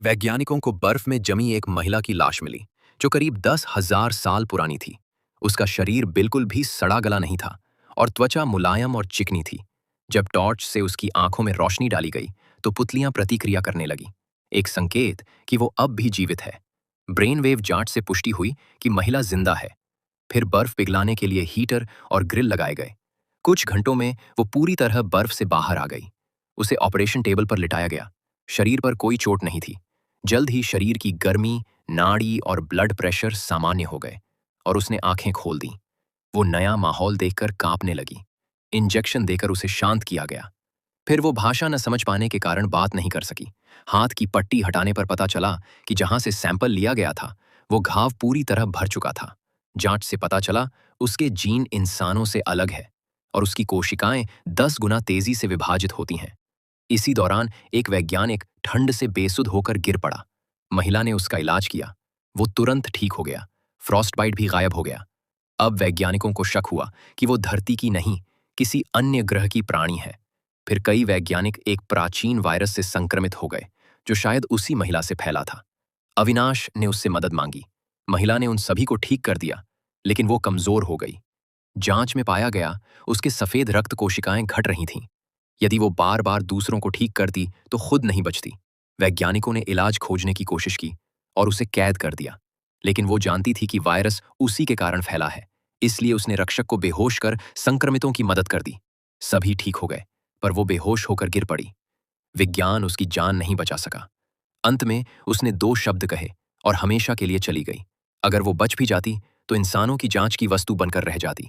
वैज्ञानिकों को बर्फ में जमी एक महिला की लाश मिली जो करीब 10,000 साल पुरानी थी। उसका शरीर बिल्कुल भी सड़ा गला नहीं था और त्वचा मुलायम और चिकनी थी। जब टॉर्च से उसकी आंखों में रोशनी डाली गई तो पुतलियां प्रतिक्रिया करने लगी, एक संकेत कि वो अब भी जीवित है। ब्रेन वेव जांच से पुष्टि हुई कि महिला जिंदा है। फिर बर्फ पिघलाने के लिए हीटर और ग्रिल लगाए गए। कुछ घंटों में वो पूरी तरह बर्फ से बाहर आ गई। उसे ऑपरेशन टेबल पर लिटाया गया। शरीर पर कोई चोट नहीं थी। जल्द ही शरीर की गर्मी, नाड़ी और ब्लड प्रेशर सामान्य हो गए और उसने आंखें खोल दी। वो नया माहौल देखकर कांपने लगी। इंजेक्शन देकर उसे शांत किया गया। फिर वो भाषा न समझ पाने के कारण बात नहीं कर सकी। हाथ की पट्टी हटाने पर पता चला कि जहां से सैंपल लिया गया था वो घाव पूरी तरह भर चुका था। जांच से पता चला उसके जीन इंसानों से अलग है और उसकी कोशिकाएं 10 गुना तेजी से विभाजित होती हैं। इसी दौरान एक वैज्ञानिक ठंड से बेसुध होकर गिर पड़ा। महिला ने उसका इलाज किया। वो तुरंत ठीक हो गया। फ्रॉस्टबाइट भी गायब हो गया। अब वैज्ञानिकों को शक हुआ कि वो धरती की नहीं, किसी अन्य ग्रह की प्राणी है। फिर कई वैज्ञानिक एक प्राचीन वायरस से संक्रमित हो गए जो शायद उसी महिला से फैला था। अविनाश ने उससे मदद मांगी। महिला ने उन सभी को ठीक कर दिया, लेकिन वो कमजोर हो गई। जांच में पाया गया उसके सफेद रक्त कोशिकाएं घट रही थीं। यदि वो बार बार दूसरों को ठीक करती तो खुद नहीं बचती। वैज्ञानिकों ने इलाज खोजने की कोशिश की और उसे कैद कर दिया, लेकिन वो जानती थी कि वायरस उसी के कारण फैला है। इसलिए उसने रक्षक को बेहोश कर संक्रमितों की मदद कर दी। सभी ठीक हो गए, पर वो बेहोश होकर गिर पड़ी। विज्ञान उसकी जान नहीं बचा सका। अंत में उसने 2 शब्द कहे और हमेशा के लिए चली गई। अगर वो बच भी जाती तो इंसानों की जांच की वस्तु बनकर रह जाती।